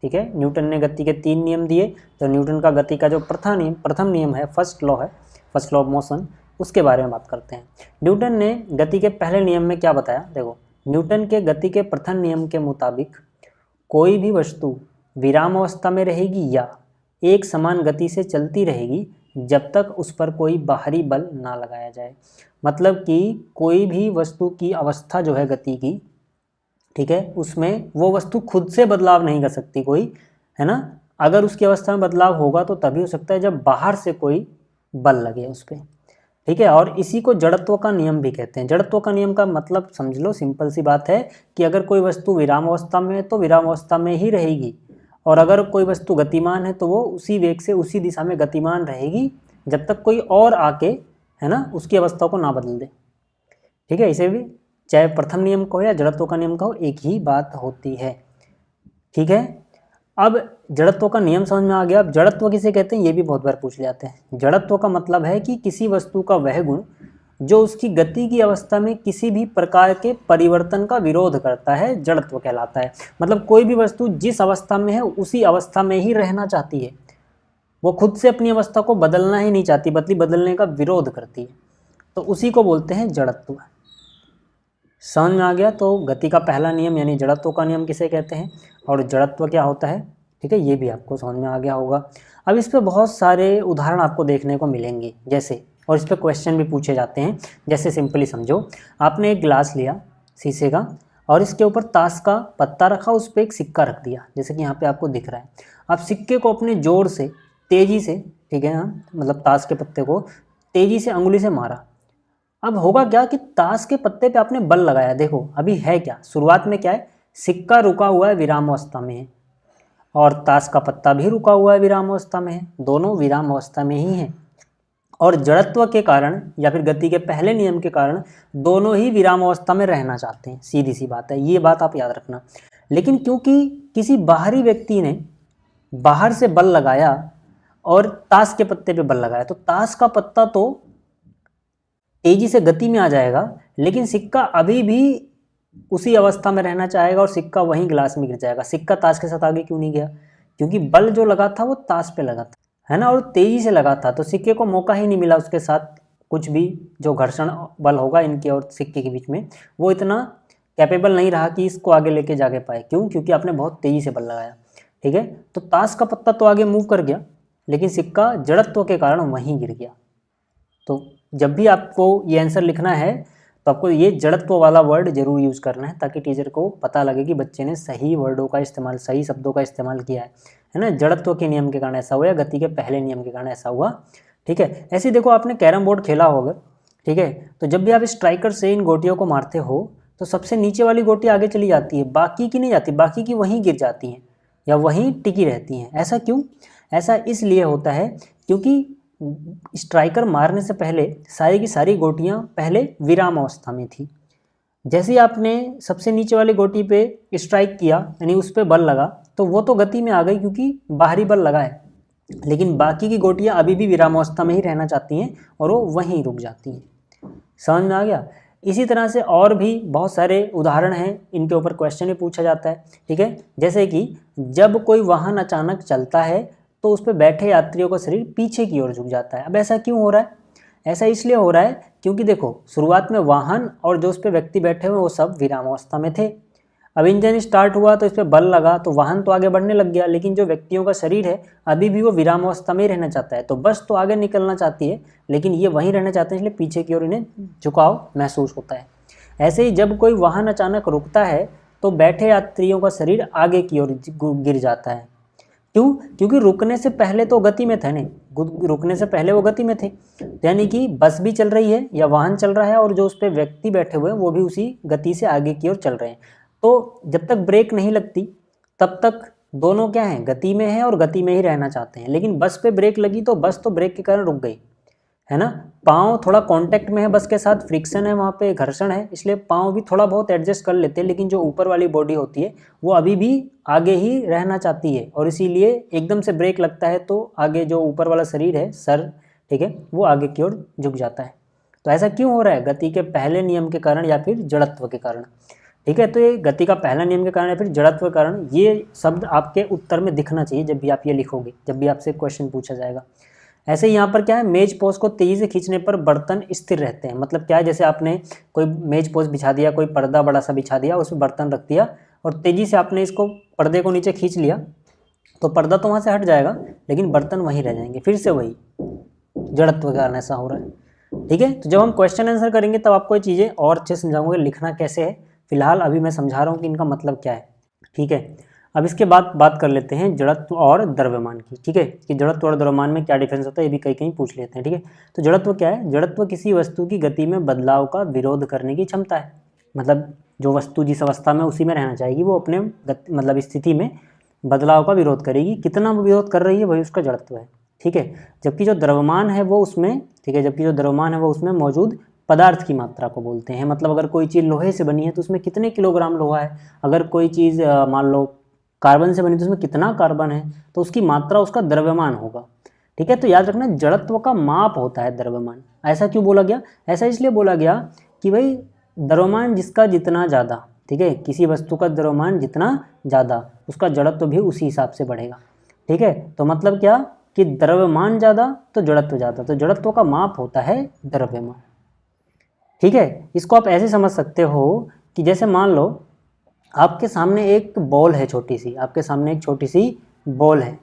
ठीक है, न्यूटन ने गति के 3 नियम दिए, तो न्यूटन का गति का जो प्रथम नियम है, फर्स्ट लॉ है, फर्स्ट लॉ ऑफ मोशन, उसके बारे में बात करते हैं। न्यूटन ने गति के पहले नियम में क्या बताया, देखो, न्यूटन के गति के प्रथम नियम के मुताबिक कोई भी वस्तु विराम अवस्था में रहेगी या एक समान गति से चलती रहेगी जब तक उस पर कोई बाहरी बल ना लगाया जाए। मतलब कि कोई भी वस्तु की अवस्था जो है गति की, ठीक है, उसमें वो वस्तु खुद से बदलाव नहीं कर सकती कोई, है ना। अगर उसकी अवस्था में बदलाव होगा तो तभी हो सकता है जब बाहर से कोई बल लगे उस पर, ठीक है। और इसी को जड़त्व का नियम भी कहते हैं। जड़त्व का नियम का मतलब समझ लो, सिंपल सी बात है कि अगर कोई वस्तु विराम अवस्था में है तो विराम अवस्था में ही रहेगी, और अगर कोई वस्तु गतिमान है तो वो उसी वेग से उसी दिशा में गतिमान रहेगी जब तक कोई और आके, है ना, उसकी अवस्था को ना बदल दे, ठीक है। इसे भी चाहे प्रथम नियम का हो या जड़त्व का नियम का हो, एक ही बात होती है, ठीक है। अब जड़त्व का नियम समझ में आ गया। अब जड़त्व किसे कहते हैं ये भी बहुत बार पूछ जाते हैं। जड़त्व का मतलब है कि किसी वस्तु का वह गुण जो उसकी गति की अवस्था में किसी भी प्रकार के परिवर्तन का विरोध करता है, जड़त्व कहलाता है। मतलब कोई भी वस्तु जिस अवस्था में है उसी अवस्था में ही रहना चाहती है, वो खुद से अपनी अवस्था को बदलना ही नहीं चाहती, बल्कि बदलने का विरोध करती है, तो उसी को बोलते हैं जड़त्व। समझ में आ गया। तो गति का पहला नियम यानी जड़त्व का नियम किसे कहते हैं और जड़त्व क्या होता है, ठीक है, ये भी आपको समझ में आ गया होगा। अब इस पे बहुत सारे उदाहरण आपको देखने को मिलेंगे जैसे, और इस पे क्वेश्चन भी पूछे जाते हैं। जैसे सिंपली समझो, आपने एक गिलास लिया शीशे का और इसके ऊपर ताश का पत्ता रखा, उस पर एक सिक्का रख दिया, जैसे कि यहाँ पे आपको दिख रहा है। आप सिक्के को अपने जोर से तेजी से, ठीक है, मतलब ताश के पत्ते को तेजी से अंगुली से मारा। अब होगा क्या कि ताश के पत्ते पे आपने बल लगाया। देखो अभी है क्या, शुरुआत में क्या है, सिक्का रुका हुआ है, विराम अवस्था में है, और ताश का पत्ता भी रुका हुआ है, विराम अवस्था में है, दोनों विराम अवस्था में ही हैं। और जड़त्व के कारण या फिर गति के पहले नियम के कारण दोनों ही विराम अवस्था में रहना चाहते हैं, सीधी सी बात है, ये बात आप याद रखना। लेकिन क्योंकि किसी बाहरी व्यक्ति ने बाहर से बल लगाया और ताश के पत्ते पे बल लगाया, तो ताश का पत्ता तो तेजी से गति में आ जाएगा, लेकिन सिक्का अभी भी उसी अवस्था में रहना चाहेगा और सिक्का वहीं गिलास में गिर जाएगा। सिक्का ताश के साथ आगे क्यों नहीं गया, क्योंकि बल जो लगा था वो ताश पे लगा था, है ना, और तेजी से लगा था, तो सिक्के को मौका ही नहीं मिला उसके साथ कुछ भी जो घर्षण बल होगा इनके और सिक्के के बीच में, वो इतना कैपेबल नहीं रहा कि इसको आगे लेके जाके पाए। क्यों, क्योंकि आपने बहुत तेजी से बल लगाया, ठीक है। तो ताश का पत्ता तो आगे मूव कर गया, लेकिन सिक्का जड़त्व के कारण वहीं गिर गया। तो जब भी आपको ये आंसर लिखना है तो आपको ये जड़त्व वाला वर्ड जरूर यूज़ करना है, ताकि टीचर को पता लगे कि बच्चे ने सही वर्डों का इस्तेमाल, सही शब्दों का इस्तेमाल किया है ना। जड़त्व के नियम के कारण ऐसा हुआ या गति के पहले नियम के कारण ऐसा हुआ, ठीक है। ऐसे ही देखो, आपने कैरम बोर्ड खेला होगा, ठीक है, तो जब भी आप स्ट्राइकर से इन गोटियों को मारते हो तो सबसे नीचे वाली गोटी आगे चली जाती है, बाकी की नहीं जाती, बाकी की वहीं गिर जाती हैं या वहीं टिकी रहती हैं। ऐसा क्यों, ऐसा इसलिए होता है क्योंकि स्ट्राइकर मारने से पहले सारी की सारी गोटियां पहले विराम अवस्था में थी। जैसे ही आपने सबसे नीचे वाली गोटी पे स्ट्राइक किया यानी उस पर बल लगा, तो वो तो गति में आ गई क्योंकि बाहरी बल लगा है, लेकिन बाकी की गोटियां अभी भी विराम अवस्था में ही रहना चाहती हैं और वो वहीं रुक जाती हैं। समझ में आ गया। इसी तरह से और भी बहुत सारे उदाहरण हैं, इनके ऊपर क्वेश्चन भी पूछा जाता है, ठीक है। जैसे कि जब कोई वाहन अचानक चलता है तो उस पर बैठे यात्रियों का शरीर पीछे की ओर झुक जाता है। अब ऐसा क्यों हो रहा है, ऐसा इसलिए हो रहा है क्योंकि देखो, शुरुआत में वाहन और जो उस पर व्यक्ति बैठे हुए वो सब विराम अवस्था में थे। अब इंजन स्टार्ट हुआ तो इस पर बल लगा तो वाहन तो आगे बढ़ने लग गया, लेकिन जो व्यक्तियों का शरीर है अभी भी वो विराम अवस्था में ही रहना चाहता है। तो बस तो आगे निकलना चाहती है, लेकिन ये वहीं रहना चाहते हैं, इसलिए पीछे की ओर इन्हें झुकाव महसूस होता है। ऐसे ही जब कोई वाहन अचानक रुकता है तो बैठे यात्रियों का शरीर आगे की ओर गिर जाता है। क्यों, क्योंकि रुकने से पहले तो गति में थे, नहीं, रुकने से पहले वो गति में थे, यानी कि बस भी चल रही है या वाहन चल रहा है और जो उस पर व्यक्ति बैठे हुए हैं वो भी उसी गति से आगे की ओर चल रहे हैं। तो जब तक ब्रेक नहीं लगती तब तक दोनों क्या हैं, गति में है और गति में ही रहना चाहते हैं। लेकिन बस पे ब्रेक लगी तो बस तो ब्रेक के कारण रुक गई, है ना। पाँव थोड़ा कांटेक्ट में है बस के साथ, फ्रिक्शन है, वहाँ पे घर्षण है, इसलिए पाँव भी थोड़ा बहुत एडजस्ट कर लेते हैं, लेकिन जो ऊपर वाली बॉडी होती है वो अभी भी आगे ही रहना चाहती है, और इसीलिए एकदम से ब्रेक लगता है तो आगे जो ऊपर वाला शरीर है, सर, ठीक है, वो आगे की ओर झुक जाता है। तो ऐसा क्यों हो रहा है, गति के पहले नियम के कारण या फिर जड़त्व के कारण, ठीक है। तो ये गति का पहला नियम के कारण या फिर जड़त्व के कारण, ये शब्द आपके उत्तर में दिखना चाहिए जब भी आप ये लिखोगे, जब भी आपसे क्वेश्चन पूछा जाएगा। ऐसे ही यहाँ पर क्या है, मेज पोज को तेजी से खींचने पर बर्तन स्थिर रहते हैं। मतलब क्या है, जैसे आपने कोई मेज पोज बिछा दिया, कोई पर्दा बड़ा सा बिछा दिया, उसमें बर्तन रख दिया और तेजी से आपने इसको पर्दे को नीचे खींच लिया, तो पर्दा तो वहाँ से हट जाएगा लेकिन बर्तन वहीं रह जाएंगे, फिर से वही जड़त्व के कारण ऐसा हो रहा है। ठीक है, तो जब हम क्वेश्चन आंसर करेंगे तब आपको ये चीज़ें और अच्छे से समझाऊंगा लिखना कैसे है। फिलहाल अभी मैं समझा रहा हूँ कि इनका मतलब क्या है। ठीक है, अब इसके बाद बात कर लेते हैं जड़त्व और द्रव्यमान की। ठीक है, कि जड़त्व और द्रव्यमान में क्या डिफरेंस होता है, ये भी कहीं पूछ लेते हैं। ठीक है, तो जड़त्व क्या है? जड़त्व किसी वस्तु की गति में बदलाव का विरोध करने की क्षमता है। मतलब जो वस्तु जिस अवस्था में उसी में रहना चाहेगी वो अपने मतलब स्थिति में बदलाव का विरोध करेगी। कितना विरोध कर रही है वही उसका जड़त्व है। ठीक है, जबकि जो द्रव्यमान है वो उसमें, ठीक है, जबकि जो द्रव्यमान है वो उसमें मौजूद पदार्थ की मात्रा को बोलते हैं। मतलब अगर कोई चीज़ लोहे से बनी है तो उसमें कितने किलोग्राम लोहा है, अगर कोई चीज़ मान लो कार्बन से बनी तो उसमें कितना कार्बन है, तो उसकी मात्रा उसका द्रव्यमान होगा। ठीक है, तो याद रखना जड़त्व का माप होता है द्रव्यमान। ऐसा क्यों बोला गया? ऐसा इसलिए बोला गया कि भाई द्रव्यमान जिसका जितना ज़्यादा, ठीक है, किसी वस्तु का द्रव्यमान जितना ज़्यादा उसका जड़त्व भी उसी हिसाब से बढ़ेगा। ठीक है, तो मतलब क्या कि द्रव्यमान ज़्यादा तो जड़त्व ज़्यादा, तो जड़त्व का माप होता है द्रव्यमान। ठीक है, इसको आप ऐसे समझ सकते हो कि जैसे मान लो आपके सामने एक बॉल है छोटी सी, आपके सामने एक छोटी सी बॉल है।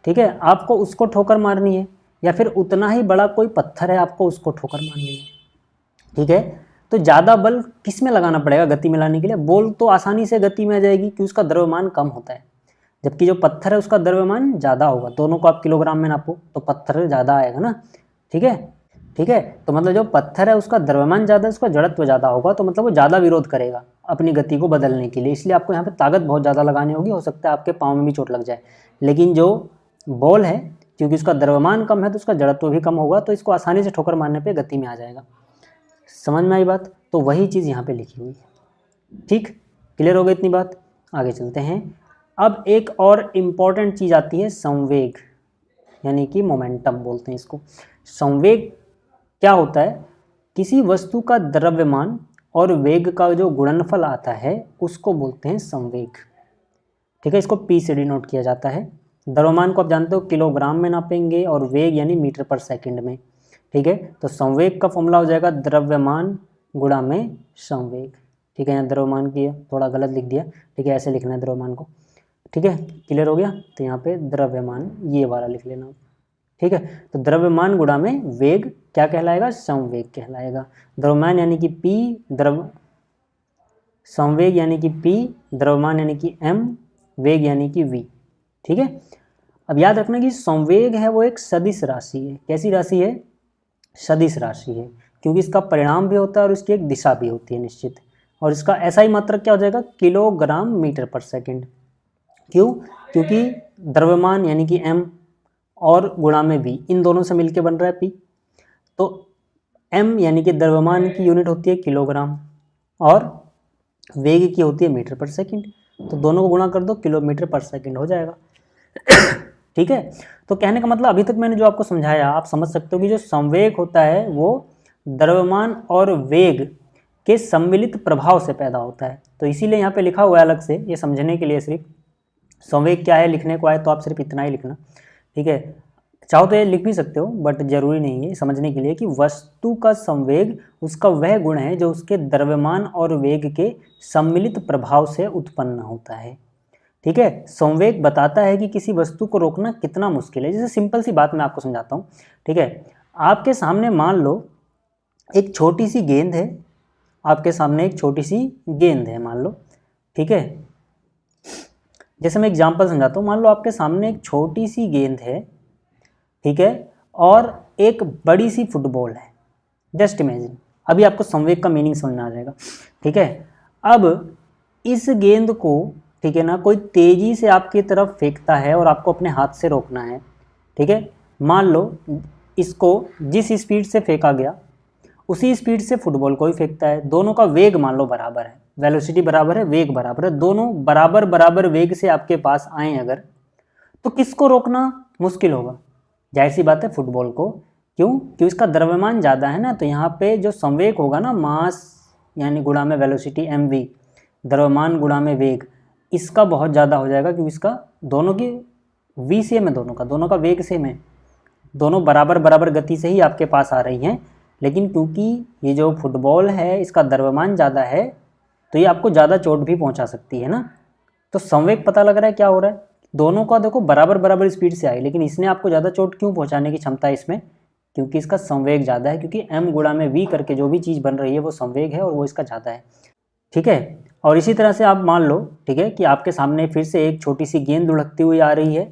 ठीक है, आपको उसको ठोकर मारनी है, या फिर उतना ही बड़ा कोई पत्थर है आपको उसको ठोकर मारनी है। ठीक है, तो ज़्यादा बल किस में लगाना पड़ेगा गति में लाने के लिए? बॉल तो आसानी से गति में आ जाएगी क्योंकि उसका द्रव्यमान कम होता है, जबकि जो पत्थर है उसका द्रव्यमान ज़्यादा होगा। दोनों को आप किलोग्राम में नापो तो पत्थर ज़्यादा आएगा ना। ठीक है, ठीक है, तो मतलब जो पत्थर है उसका द्रव्यमान ज़्यादा है, उसका जड़त्व ज़्यादा होगा, तो मतलब वो ज़्यादा विरोध करेगा अपनी गति को बदलने के लिए। इसलिए आपको यहाँ पे ताकत बहुत ज़्यादा लगानी होगी, हो सकता है आपके पाँव में भी चोट लग जाए। लेकिन जो बॉल है क्योंकि उसका द्रव्यमान कम है तो उसका जड़त्व भी कम होगा, तो इसको आसानी से ठोकर मारने पर गति में आ जाएगा। समझ में आई बात? तो वही चीज़ यहाँ पे लिखी हुई है। ठीक, क्लियर हो गई इतनी बात? आगे चलते हैं। अब एक और इम्पॉर्टेंट चीज़ आती है संवेग, यानी कि मोमेंटम बोलते हैं इसको। संवेग क्या होता है? किसी वस्तु का द्रव्यमान और वेग का जो गुणनफल आता है उसको बोलते हैं संवेग। ठीक है, इसको P से डिनोट किया जाता है। द्रव्यमान को आप जानते हो किलोग्राम में नापेंगे और वेग यानी मीटर पर सेकंड में। ठीक है, तो संवेग का फॉर्मूला हो जाएगा द्रव्यमान गुणा में संवेग। ठीक है, यहाँ द्रव्यमान किया थोड़ा गलत लिख दिया। ठीक है, ऐसे लिखना है द्रव्यमान को। ठीक है, क्लियर हो गया? तो यहाँ पे द्रव्यमान ये वाला लिख लेना। ठीक है, तो द्रव्यमान गुणा में वेग क्या कहलाएगा? संवेग कहलाएगा। द्रव्यमान यानी कि P, संवेग यानी कि P, द्रव्यमान यानी कि M, वेग यानी कि V। ठीक है, अब याद रखना कि संवेग है वो एक सदिश राशि है। कैसी राशि है? सदिश राशि है, क्योंकि इसका परिणाम भी होता है और इसकी एक दिशा भी होती है निश्चित। और इसका ऐसा ही मात्रक क्या हो जाएगा? किलोग्राम मीटर पर सेकंड। क्यों? क्योंकि द्रव्यमान यानी कि M और गुणा में V, इन दोनों से मिलके बन रहा है P। तो M यानी कि द्रव्यमान की यूनिट होती है किलोग्राम और वेग की होती है मीटर पर सेकंड। तो दोनों को गुणा कर दो, किलोमीटर पर सेकंड हो जाएगा। ठीक है, तो कहने का मतलब अभी तक मैंने जो आपको समझाया आप समझ सकते हो कि जो संवेग होता है वो द्रव्यमान और वेग के सम्मिलित प्रभाव से पैदा होता है। तो इसीलिए यहाँ पे लिखा हुआ है अलग से, ये समझने के लिए। सिर्फ संवेग क्या है लिखने को आए तो आप सिर्फ इतना ही लिखना। ठीक है, चाहो तो ये लिख भी सकते हो बट जरूरी नहीं है समझने के लिए कि वस्तु का संवेग उसका वह गुण है जो उसके द्रव्यमान और वेग के सम्मिलित प्रभाव से उत्पन्न होता है। ठीक है, संवेग बताता है कि किसी वस्तु को रोकना कितना मुश्किल है। जैसे सिंपल सी बात मैं आपको समझाता हूँ। ठीक है, आपके सामने मान लो एक छोटी सी गेंद है, आपके सामने एक छोटी सी गेंद है मान लो। ठीक है, जैसे मैं एग्जांपल समझाता हूँ। मान लो आपके सामने एक छोटी सी गेंद है, ठीक है, और एक बड़ी सी फुटबॉल है। जस्ट इमेजिन, अभी आपको संवेग का मीनिंग समझ में आ जाएगा। ठीक है, अब इस गेंद को, ठीक है ना, कोई तेजी से आपकी तरफ फेंकता है और आपको अपने हाथ से रोकना है। ठीक है, मान लो इसको जिस स्पीड से फेंका गया उसी स्पीड से फुटबॉल को ही फेंकता है। दोनों का वेग मान लो बराबर है, वेलोसिटी बराबर है, वेग बराबर है, दोनों बराबर बराबर वेग से आपके पास आए अगर, तो किसको रोकना मुश्किल होगा? जाहिर सी बात है फुटबॉल को। क्यों? क्योंकि इसका द्रव्यमान ज़्यादा है ना। तो यहाँ पे जो संवेग होगा ना, मास यानी गुणा में वेलोसिटी mv, द्रव्यमान गुणा में वेग, इसका बहुत ज़्यादा हो जाएगा क्योंकि इसका दोनों की v सेम है, दोनों का वेग सेम है, दोनों बराबर बराबर गति से ही आपके पास आ रही हैं। लेकिन क्योंकि ये जो फुटबॉल है इसका द्रव्यमान ज़्यादा है तो ये आपको ज़्यादा चोट भी पहुंचा सकती है ना। तो संवेग पता लग रहा है क्या हो रहा है? दोनों का देखो बराबर बराबर स्पीड से आई, लेकिन इसने आपको ज़्यादा चोट क्यों पहुंचाने की क्षमता है इसमें, क्योंकि इसका संवेग ज़्यादा है, क्योंकि m गुणा में v करके जो भी चीज़ बन रही है वो संवेग है और वो इसका ज़्यादा है। ठीक है, और इसी तरह से आप मान लो, ठीक है, कि आपके सामने फिर से एक छोटी सी गेंद लुढ़कती हुई आ रही है,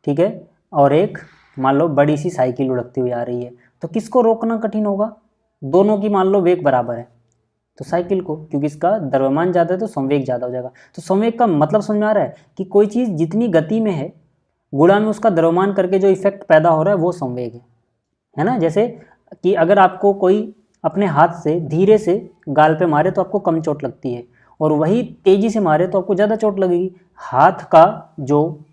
ठीक है, और एक मान लो बड़ी सी साइकिल लुढ़कती हुई आ रही है, तो किसको रोकना कठिन होगा? दोनों की मान लो वेग बराबर है तो साइकिल को, क्योंकि इसका द्रव्यमान ज़्यादा है तो संवेग ज़्यादा हो जाएगा। तो संवेग का मतलब समझ में आ रहा है कि कोई चीज़ जितनी गति में है गुणा में उसका द्रव्यमान करके जो इफेक्ट पैदा हो रहा है वो संवेग है ना। जैसे कि अगर आपको कोई अपने हाथ से धीरे से गाल पे मारे तो आपको कम चोट लगती है, और वही तेजी से मारे तो आपको ज़्यादा चोट लगेगी। हाथ का जो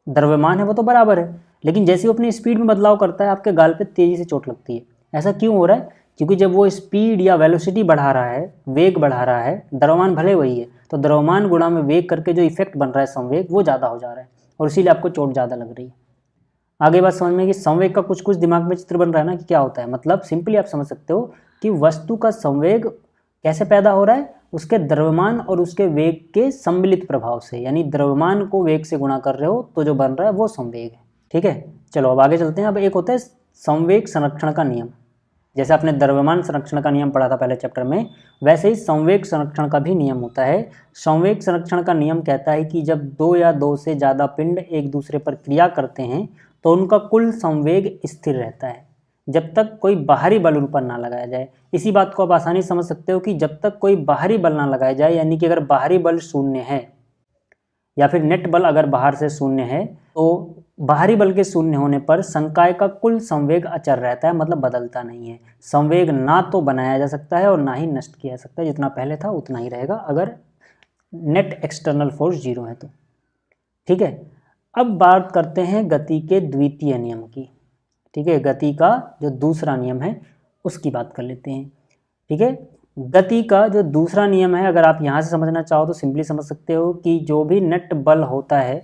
द्रव्यमान है वो तो बराबर है, लेकिन जैसे वो अपनी स्पीड में बदलाव करता है आपके गाल पे तेजी से चोट लगती है। ऐसा क्यों हो रहा है? क्योंकि जब वो स्पीड या वेलोसिटी बढ़ा रहा है, वेग बढ़ा रहा है, द्रव्यमान भले वही है, तो द्रव्यमान गुणा में वेग करके जो इफेक्ट बन रहा है संवेग वो ज़्यादा हो जा रहा है, और इसीलिए आपको चोट ज़्यादा लग रही है। आगे बात समझ में कि संवेग का कुछ कुछ दिमाग में चित्र बन रहा है ना कि क्या होता है। मतलब सिंपली आप समझ सकते हो कि वस्तु का संवेग कैसे पैदा हो रहा है, उसके द्रव्यमान और उसके वेग के सम्मिलित प्रभाव से, यानी द्रव्यमान को वेग से गुणा कर रहे हो तो जो बन रहा है वो संवेग है। ठीक है, चलो अब आगे चलते हैं। अब एक होता है संवेग संरक्षण का नियम। जैसे आपने द्रव्यमान संरक्षण का नियम पढ़ा था पहले चैप्टर में, वैसे ही संवेग संरक्षण का भी नियम होता है। संवेग संरक्षण का नियम कहता है कि जब दो या दो से ज़्यादा पिंड एक दूसरे पर क्रिया करते हैं तो उनका कुल संवेग स्थिर रहता है जब तक कोई बाहरी बल उन पर ना लगाया जाए। इसी बात को आप आसानी से समझ सकते हो कि जब तक कोई बाहरी बल ना लगाया जाए, यानी कि अगर बाहरी बल शून्य है या फिर नेट बल अगर बाहर से शून्य है, तो बाहरी बल के शून्य होने पर संकाय का कुल संवेग अचर रहता है, मतलब बदलता नहीं है। संवेग ना तो बनाया जा सकता है और ना ही नष्ट किया जा सकता है, जितना पहले था उतना ही रहेगा अगर नेट एक्सटर्नल फोर्स 0 है तो। ठीक है, अब बात करते हैं गति के द्वितीय नियम की। ठीक है, गति का जो दूसरा नियम है उसकी बात कर लेते हैं। ठीक है, गति का जो दूसरा नियम है, अगर आप यहाँ से समझना चाहो तो सिंपली समझ सकते हो कि जो भी नेट बल होता है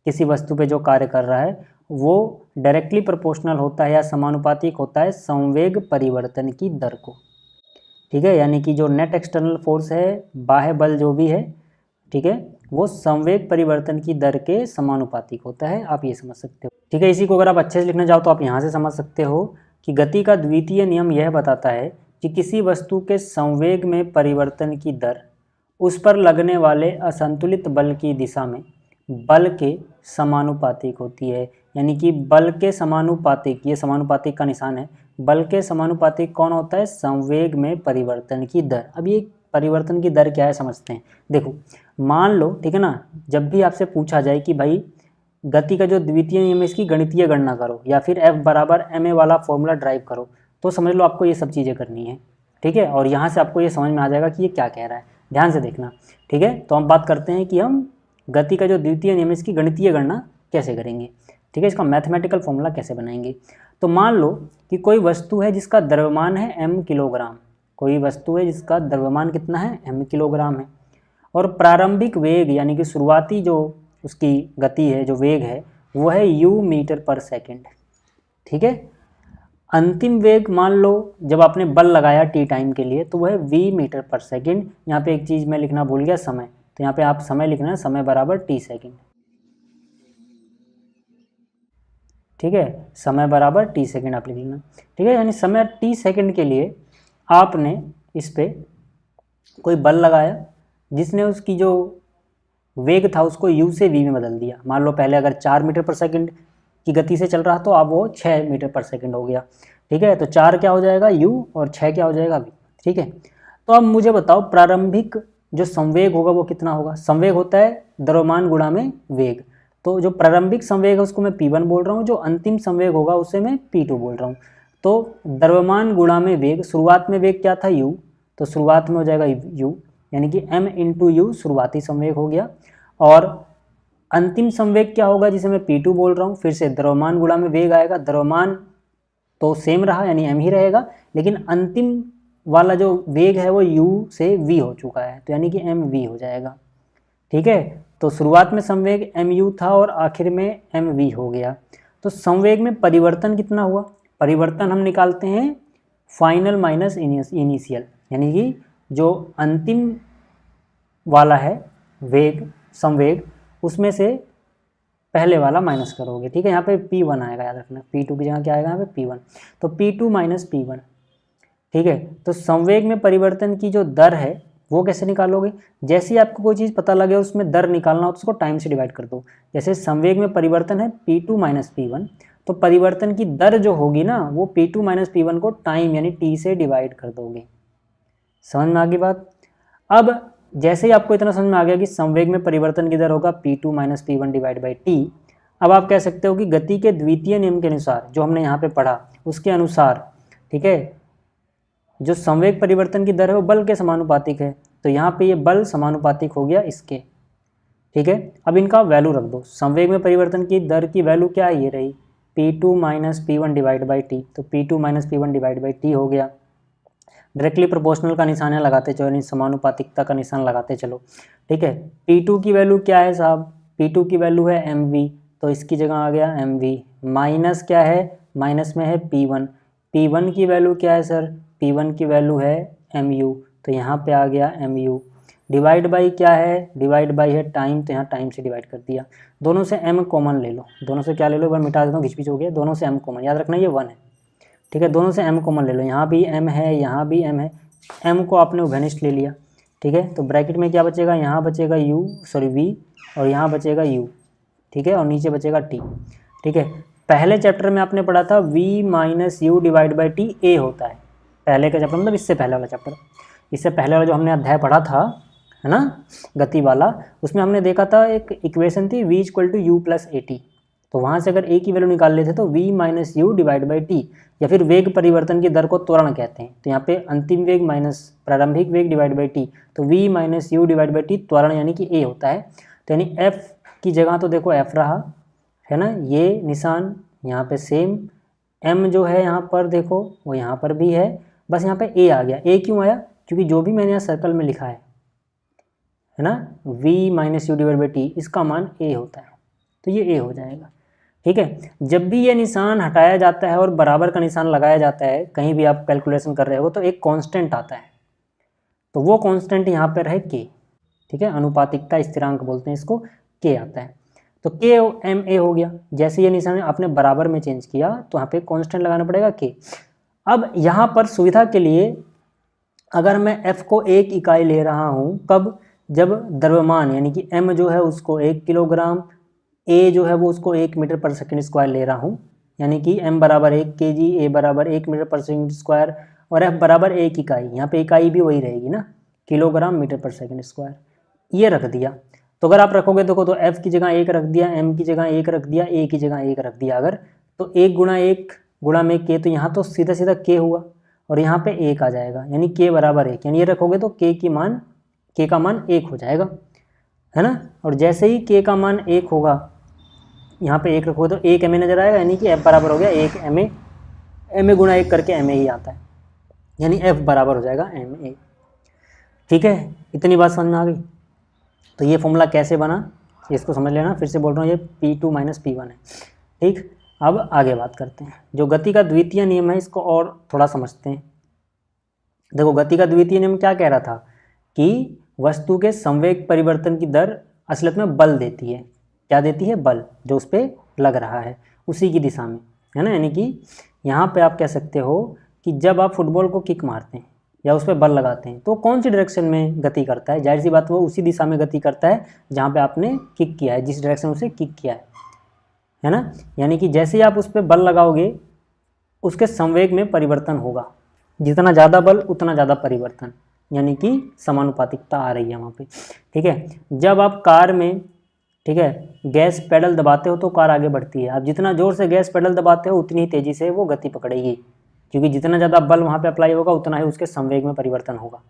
किसी वस्तु पे जो कार्य कर रहा है वो डायरेक्टली प्रोपोर्शनल होता है या समानुपातिक होता है संवेग परिवर्तन की दर को। ठीक है, यानी कि जो नेट एक्सटर्नल फोर्स है, बाह्य बल जो भी है, ठीक है, वो संवेग परिवर्तन की दर के समानुपातिक होता है। आप ये समझ सकते हो। ठीक है, इसी को अगर आप अच्छे से लिखना चाहो तो आप यहाँ से समझ सकते हो कि गति का द्वितीय नियम यह बताता है कि किसी वस्तु के संवेग में परिवर्तन की दर उस पर लगने वाले असंतुलित बल की दिशा में बल के समानुपातिक होती है। यानी कि बल के समानुपातिक, ये समानुपातिक का निशान है, बल के समानुपातिक कौन होता है? संवेग में परिवर्तन की दर। अब ये परिवर्तन की दर क्या है समझते हैं। देखो, मान लो, ठीक है ना, जब भी आपसे पूछा जाए कि भाई गति का जो द्वितीय नियम है इसकी गणितीय गणना करो या फिर F बराबर ma वाला फॉर्मूला ड्राइव करो, तो समझ लो आपको ये सब चीज़ें करनी है। ठीक है, और यहाँ से आपको ये समझ में आ जाएगा कि ये क्या कह रहा है, ध्यान से देखना। ठीक है, तो हम बात करते हैं कि हम गति का जो द्वितीय नियम है इसकी गणितीय गणना कैसे करेंगे। ठीक है, इसका मैथमेटिकल फॉर्मूला कैसे बनाएंगे। तो मान लो कि कोई वस्तु है जिसका द्रव्यमान है m किलोग्राम, कोई वस्तु है जिसका द्रव्यमान कितना है? m किलोग्राम है, और प्रारंभिक वेग यानी कि शुरुआती जो उसकी गति है, जो वेग है, वो है u मीटर पर सेकेंड। ठीक है, अंतिम वेग मान लो जब आपने बल लगाया t टाइम के लिए तो वह है v मीटर पर सेकेंड। यहाँ पे एक चीज़ मैं लिखना भूल गया, समय, तो यहाँ पे आप समय लिखना है, समय बराबर t सेकेंड। ठीक है, समय बराबर t सेकेंड आप लिख लेना। ठीक है, यानी समय t सेकेंड के लिए आपने इस पे कोई बल लगाया जिसने उसकी जो वेग था उसको u से v में बदल दिया। मान लो पहले अगर 4 मीटर पर सेकंड की गति से चल रहा तो अब वो 6 मीटर पर सेकंड हो गया। ठीक है, तो 4 क्या हो जाएगा? u, और 6 क्या हो जाएगा? v। ठीक है, तो अब मुझे बताओ प्रारंभिक जो संवेग होगा वो कितना होगा? संवेग होता है द्रव्यमान गुणा में वेग, तो जो प्रारंभिक संवेग है उसको मैं P1 बोल रहा हूँ, जो अंतिम संवेग होगा उसे मैं P2 बोल रहा हूँ। तो द्रव्यमान गुणा में वेग, शुरुआत में वेग क्या था? u, तो शुरुआत में हो जाएगा u, यानी कि m इंटू यू शुरुआती संवेग हो गया, और अंतिम संवेग क्या होगा जिसे मैं P2 बोल रहा हूँ? फिर से द्रव्यमान गुणा में वेग आएगा, द्रव्यमान तो सेम रहा यानी m ही रहेगा, लेकिन अंतिम वाला जो वेग है वो u से v हो चुका है, तो यानी कि mv हो जाएगा। ठीक है, तो शुरुआत में संवेग mu था और आखिर में mv हो गया। तो संवेग में परिवर्तन कितना हुआ? परिवर्तन हम निकालते हैं फाइनल माइनस इनिशियल, यानी कि जो अंतिम वाला है वेग, संवेग, उसमें से पहले वाला माइनस करोगे, ठीक है। यहाँ पे P1 आएगा, याद रखना, P2 की जगह क्या आएगा यहाँ पे P1, तो P2 माइनस P1, ठीक है। तो संवेग में परिवर्तन की जो दर है वो कैसे निकालोगे, जैसे ही आपको कोई चीज़ पता लगे उसमें दर निकालना हो तो उसको टाइम से डिवाइड कर दो। जैसे संवेग में परिवर्तन है P2 माइनस P1, तो परिवर्तन की दर जो होगी ना वो P2 माइनस P1 को टाइम यानी T से डिवाइड कर दोगे। समझ में आ गई बात। अब जैसे ही आपको इतना समझ में आ गया कि संवेग में परिवर्तन की दर होगा P2 minus P1 divide by T, अब आप कह सकते हो कि गति के द्वितीय नियम के अनुसार जो हमने यहाँ पे पढ़ा उसके अनुसार, ठीक है, जो संवेग परिवर्तन की दर है वो बल के समानुपातिक है, तो यहाँ पे ये बल समानुपातिक हो गया इसके, ठीक है। अब इनका वैल्यू रख दो, संवेग में परिवर्तन की दर की वैल्यू क्या है, ये रही P2 minus P1 divide by T, तो P2 minus P1 divide by T हो गया। डायरेक्टली प्रोपोर्शनल का निशान है लगाते चलो, यानी समानुपातिकता का निशान लगाते चलो, ठीक है। P2 की वैल्यू क्या है साहब, P2 की वैल्यू है mv, तो इसकी जगह आ गया mv, माइनस क्या है, माइनस में है P1, P1 की वैल्यू क्या है सर, P1 की वैल्यू है mu, तो यहाँ पे आ गया mu, डिवाइड बाई क्या है, डिवाइड बाई है टाइम, तो यहाँ टाइम से डिवाइड कर दिया। दोनों से m कॉमन ले लो, दोनों से क्या ले लो, एक बार मिटा देता हूँ, घिच-पिच हो गया, दोनों से m कॉमन, याद रखना ये 1 है, ठीक है। दोनों से m कॉमन ले लो, यहाँ भी m है, यहाँ भी m है, m को आपने उभयनिष्ठ ले लिया, ठीक है। तो ब्रैकेट में क्या बचेगा, यहाँ बचेगा v और यहाँ बचेगा u, ठीक है, और नीचे बचेगा t, ठीक है। पहले चैप्टर में आपने पढ़ा था v minus you divide by T a होता है, पहले का चैप्टर मतलब इससे पहले वाला चैप्टर, इससे पहले वाला जो हमने अध्याय पढ़ा था, है ना, गति वाला, उसमें हमने देखा था एक इक्वेशन थी v equal to u plus a t, तो वहाँ से अगर a की वैल्यू निकाल लेते तो v minus you divide by T, या फिर वेग परिवर्तन की दर को त्वरण कहते हैं, तो यहाँ पे अंतिम वेग माइनस प्रारंभिक वेग डिवाइड बाई टी, तो v minus you divide by T त्वरण यानी कि a होता है। तो यानी f की जगह तो देखो f रहा है ना, ये निशान यहाँ पे सेम, m जो है यहाँ पर देखो वो यहाँ पर भी है, बस यहाँ पे a आ गया। a क्यों आया, क्योंकि जो भी मैंने यहाँ सर्कल में लिखा है ना, v minus you divide by T, इसका मान a होता है, तो ये a हो जाएगा, ठीक है। जब भी ये निशान हटाया जाता है और बराबर का निशान लगाया जाता है, कहीं भी आप कैलकुलेशन कर रहे हो तो एक कांस्टेंट आता है, तो वो कांस्टेंट यहाँ पर है k, ठीक है, अनुपातिकता स्थिरांक बोलते हैं इसको, k आता है, तो k ma हो गया। जैसे ये निशान आपने बराबर में चेंज किया तो यहाँ पे कांस्टेंट लगाना पड़ेगा k। अब यहाँ पर सुविधा के लिए अगर मैं f को 1 इकाई ले रहा हूँ, कब, जब द्रव्यमान यानी कि m जो है उसको 1 किलोग्राम, a जो है वो उसको 1 मीटर पर सेकंड स्क्वायर ले रहा हूँ, यानी कि m बराबर 1 kg, a बराबर 1 मीटर पर सेकंड स्क्वायर और f बराबर 1 इकाई, यहाँ पे इकाई भी वही रहेगी ना, किलोग्राम मीटर पर सेकंड स्क्वायर, ये रख दिया। तो अगर आप रखोगे देखो तो f की जगह 1 रख दिया, m की जगह 1 रख दिया, a की जगह 1 रख दिया, अगर तो 1 गुणा 1 गुणा में k, तो यहाँ तो सीधा सीधा k हुआ और यहाँ पे 1 आ जाएगा, यानी k बराबर 1, यानी ये रखोगे तो k का मान 1 हो जाएगा, है ना। और जैसे ही k का मान 1 होगा, यहाँ पे 1 रखोगे तो 1 ma नजर आएगा, यानी कि f बराबर हो गया 1 ma गुणा 1 करके ma ही आता है, यानी f बराबर हो जाएगा ma, ठीक है। इतनी बात समझ में आ गई। तो ये फॉर्मूला कैसे बना इसको समझ लेना, फिर से बोल रहा हूँ ये P2 माइनस P1 है, ठीक। अब आगे बात करते हैं, जो गति का द्वितीय नियम है इसको और थोड़ा समझते हैं। देखो गति का द्वितीय नियम क्या कह रहा था कि वस्तु के संवेग परिवर्तन की दर असलियत में बल देती है, क्या देती है, बल जो उस पर लग रहा है उसी की दिशा में, है ना। यानी कि यहाँ पे आप कह सकते हो कि जब आप फुटबॉल को किक मारते हैं या उस पर बल लगाते हैं तो कौन सी डायरेक्शन में गति करता है, जाहिर सी बात वो उसी दिशा में गति करता है जहाँ पे आपने किक किया है, जिस डायरेक्शन उसे किक किया है ना। यानी कि जैसे ही आप उस पर बल लगाओगे उसके संवेग में परिवर्तन होगा, जितना ज़्यादा बल उतना ज़्यादा परिवर्तन, यानी कि समानुपातिकता आ रही है वहाँ पे, ठीक है। जब आप कार में, ठीक है, गैस पेडल दबाते हो तो कार आगे बढ़ती है, आप जितना ज़ोर से गैस पेडल दबाते हो उतनी ही तेज़ी से वो गति पकड़ेगी, क्योंकि जितना ज़्यादा बल वहाँ पे अप्लाई होगा उतना ही उसके संवेग में परिवर्तन होगा,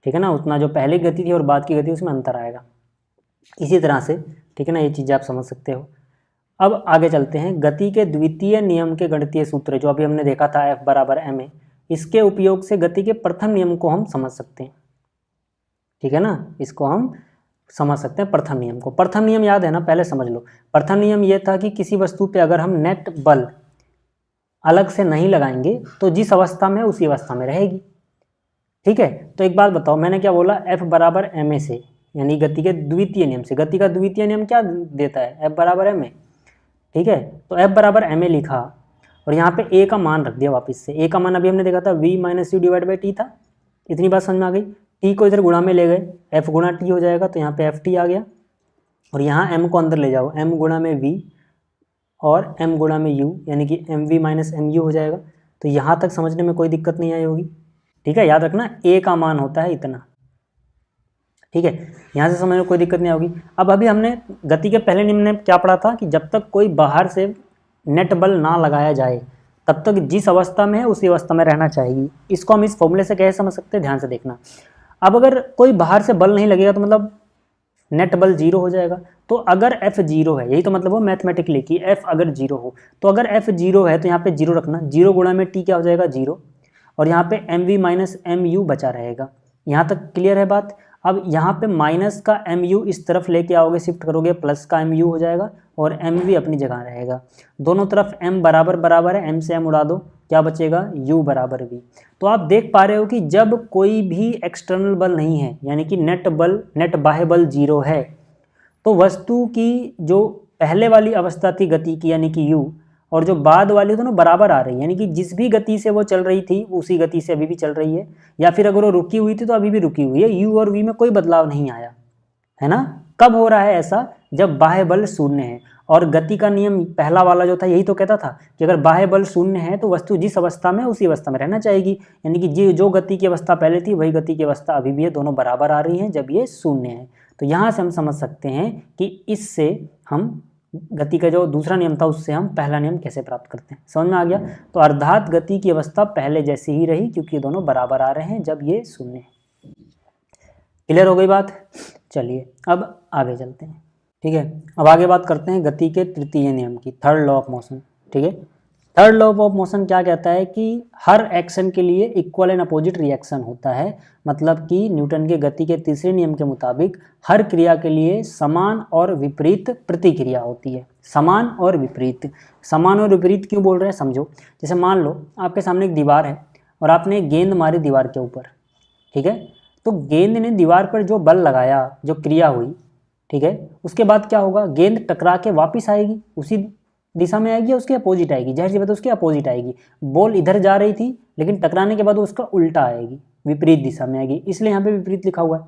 ठीक है ना। उतना जो पहले गति थी और बाद की गति उसमें अंतर आएगा, इसी तरह से, ठीक है ना, ये चीज़ें आप समझ सकते हो। अब आगे चलते हैं, गति के द्वितीय नियम के गणितीय सूत्र जो अभी हमने देखा था F बराबर ma, इसके उपयोग से गति के प्रथम नियम को हम समझ सकते हैं, ठीक है ना, इसको हम समझ सकते हैं प्रथम नियम को। प्रथम नियम याद है ना, पहले समझ लो। प्रथम नियम ये था कि किसी वस्तु पे अगर हम नेट बल अलग से नहीं लगाएंगे तो जिस अवस्था में उसी अवस्था में रहेगी, ठीक है। तो एक बात बताओ, मैंने क्या बोला, F बराबर ma से, यानी गति के द्वितीय नियम से। गति का द्वितीय नियम क्या देता है? F बराबर एम ए, ठीक है। तो F बराबर एम ए लिखा और यहाँ पे ए का मान रख दिया वापस से। ए का मान अभी हमने देखा था v minus you divide by T था। इतनी बात समझ में आ गई। टी को इधर गुणा में ले गए, F गुणा टी हो जाएगा, तो यहाँ पे एफ टी आ गया। और यहाँ m को अंदर ले जाओ, m गुणा में v और m गुणा में u, यानी कि m v minus m u हो जाएगा। तो यहाँ तक समझने में कोई दिक्कत नहीं आई होगी, ठीक है। याद रखना a का मान होता है इतना, ठीक है। यहाँ से समझने में कोई दिक्कत नहीं होगी। अब अभी हमने गति के पहले नियम में क्या पढ़ा था कि जब तक कोई बाहर से नेट बल ना लगाया जाए तब तक जिस अवस्था में है उसी अवस्था में रहना चाहिए। इसको हम इस फॉर्मूले से कैसे समझ सकते हैं, ध्यान से देखना। अब अगर कोई बाहर से बल नहीं लगेगा तो मतलब नेट बल जीरो हो जाएगा। तो अगर F जीरो है, यही तो मतलब वो मैथमेटिकली कि F अगर जीरो हो, तो अगर F जीरो है तो यहाँ पे जीरो रखना, जीरो गुणा में T क्या हो जाएगा, जीरो, और यहाँ पे m v minus m u बचा रहेगा। यहाँ तक क्लियर है बात। अब यहाँ पे माइनस का एम यू इस तरफ लेके आओगे, शिफ्ट करोगे, प्लस का एम यू हो जाएगा और एम वी अपनी जगह रहेगा। दोनों तरफ m बराबर बराबर है, m से m उड़ा दो, क्या बचेगा, u बराबर v। तो आप देख पा रहे हो कि जब कोई भी एक्सटर्नल बल नहीं है, यानी कि नेट बाह्य बल जीरो है, तो वस्तु की जो पहले वाली अवस्था थी गति की यानी कि u, और जो बाद वाली दोनों बराबर आ रही है, यानी कि जिस भी गति से वो चल रही थी उसी गति से अभी भी चल रही है, या फिर अगर वो रुकी हुई थी तो अभी भी रुकी हुई है। u और v में कोई बदलाव नहीं आया है ना। कब हो रहा है ऐसा, जब बाह्य बल शून्य है। और गति का नियम पहला वाला जो था यही तो कहता था कि अगर बाह्य बल शून्य है तो वस्तु जिस अवस्था में उसी अवस्था में रहना चाहेगी, यानी कि जो गति की अवस्था पहले थी वही गति की अवस्था अभी भी है, दोनों बराबर आ रही हैं जब ये शून्य है। तो यहाँ से हम समझ सकते हैं कि इससे हम गति का जो दूसरा नियम था उससे हम पहला नियम कैसे प्राप्त करते हैं। समझ में आ गया। तो अर्थात गति की अवस्था पहले जैसी ही रही क्योंकि ये दोनों बराबर आ रहे हैं जब ये शून्य है। क्लियर हो गई बात। चलिए अब आगे चलते हैं, ठीक है। अब आगे बात करते हैं गति के तृतीय नियम की, थर्ड लॉ ऑफ मोशन, ठीक है। थर्ड लॉ ऑफ मोशन क्या कहता है कि हर एक्शन के लिए इक्वल एंड अपोजिट रिएक्शन होता है। मतलब कि न्यूटन के गति के तीसरे नियम के मुताबिक हर क्रिया के लिए समान और विपरीत प्रतिक्रिया होती है। समान और विपरीत, समान और विपरीत क्यों बोल रहे हैं समझो। जैसे मान लो आपके सामने एक दीवार है और आपने गेंद मारी दीवार के ऊपर, ठीक है। तो गेंद ने दीवार पर जो बल लगाया, जो क्रिया हुई, ठीक है, उसके बाद क्या होगा, गेंद टकरा के वापस आएगी, उसी दिशा में आएगी या उसके अपोजिट आएगी, जाहिर सी बात है उसके अपोजिट आएगी। बॉल इधर जा रही थी लेकिन टकराने के बाद वो उसका उल्टा आएगी, विपरीत दिशा में आएगी, इसलिए यहाँ पे विपरीत लिखा हुआ है,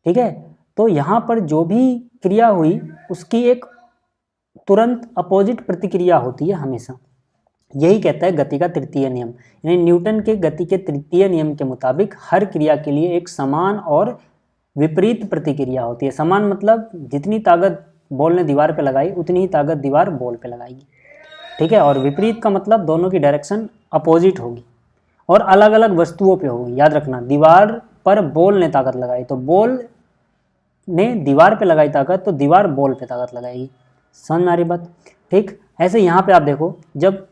ठीक है। तो यहाँ पर जो भी क्रिया हुई उसकी एक तुरंत अपोजिट प्रतिक्रिया होती है हमेशा। यही कहता है गति का तृतीय नियम, यानी न्यूटन के गति के तृतीय नियम के मुताबिक हर क्रिया के लिए एक समान और विपरीत प्रतिक्रिया होती है। समान मतलब जितनी ताकत बॉल ने दीवार पे लगाई उतनी ही ताकत दीवार बॉल पे लगाएगी, ठीक है। और विपरीत का मतलब दोनों की डायरेक्शन अपोजिट होगी और अलग अलग वस्तुओं पे होगी। याद रखना, दीवार पर बॉल ने ताकत लगाई तो बॉल ने दीवार पे लगाई ताकत तो दीवार बॉल पे ताकत लगाएगी। समझ में आ रही बात, ठीक। ऐसे यहाँ पे आप देखो, जब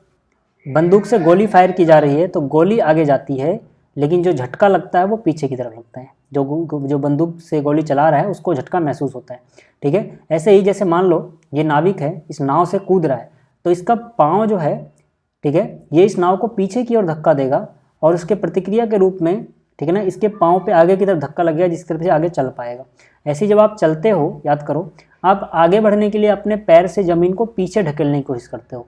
बंदूक से गोली फायर की जा रही है तो गोली आगे जाती है लेकिन जो झटका लगता है वो पीछे की तरफ लगता है। जो बंदूक से गोली चला रहा है उसको झटका महसूस होता है, ठीक है। ऐसे ही जैसे मान लो ये नाविक है, इस नाव से कूद रहा है तो इसका पाँव जो है, ठीक है, ये इस नाव को पीछे की ओर धक्का देगा और उसके प्रतिक्रिया के रूप में, ठीक है ना, इसके पाँव पे आगे की तरफ धक्का लगेगा जिसकी तरफ से आगे चल पाएगा। ऐसे जब आप चलते हो, याद करो, आप आगे बढ़ने के लिए अपने पैर से ज़मीन को पीछे ढकेलने की कोशिश करते हो।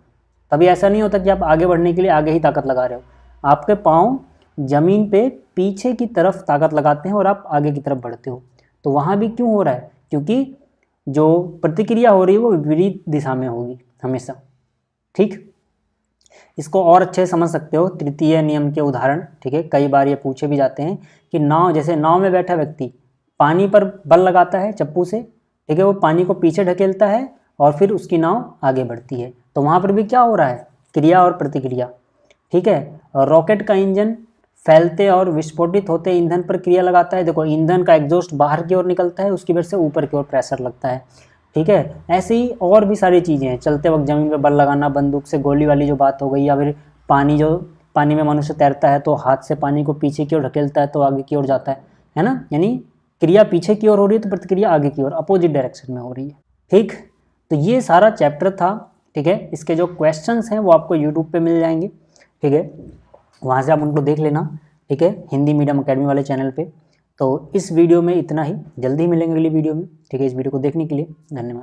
तभी ऐसा नहीं होता कि आप आगे बढ़ने के लिए आगे ही ताकत लगा रहे हो, आपके पाँव ज़मीन पे पीछे की तरफ ताकत लगाते हैं और आप आगे की तरफ बढ़ते हो। तो वहाँ भी क्यों हो रहा है, क्योंकि जो प्रतिक्रिया हो रही है वो विपरीत दिशा में होगी हमेशा, ठीक। इसको और अच्छे समझ सकते हो तृतीय नियम के उदाहरण, ठीक है। कई बार ये पूछे भी जाते हैं कि नाव, जैसे नाव में बैठा व्यक्ति पानी पर बल लगाता है चप्पू से, ठीक है, वो पानी को पीछे ढकेलता है और फिर उसकी नाव आगे बढ़ती है। तो वहाँ पर भी क्या हो रहा है, क्रिया और प्रतिक्रिया, ठीक है। और रॉकेट का इंजन फैलते और विस्फोटित होते ईंधन पर क्रिया लगाता है। देखो, ईंधन का एग्जॉस्ट बाहर की ओर निकलता है, उसकी वजह से ऊपर की ओर प्रेशर लगता है, ठीक है। ऐसे ही और भी सारी चीज़ें हैं, चलते वक्त ज़मीन पर बल लगाना, बंदूक से गोली वाली जो बात हो गई, या फिर पानी में मनुष्य तैरता है तो हाथ से पानी को पीछे की ओर ढकेलता है तो आगे की ओर जाता है ना। यानी क्रिया पीछे की ओर हो रही है तो प्रतिक्रिया आगे की ओर, अपोजिट डायरेक्शन में हो रही है, ठीक। तो ये सारा चैप्टर था, ठीक है। इसके जो क्वेश्चंस हैं वो आपको यूट्यूब पे मिल जाएंगे, ठीक है, वहाँ से आप उनको देख लेना, ठीक है, हिंदी मीडियम अकेडमी वाले चैनल पे। तो इस वीडियो में इतना ही, जल्दी मिलेंगे अगली वीडियो में। ठीक है, इस वीडियो को देखने के लिए धन्यवाद।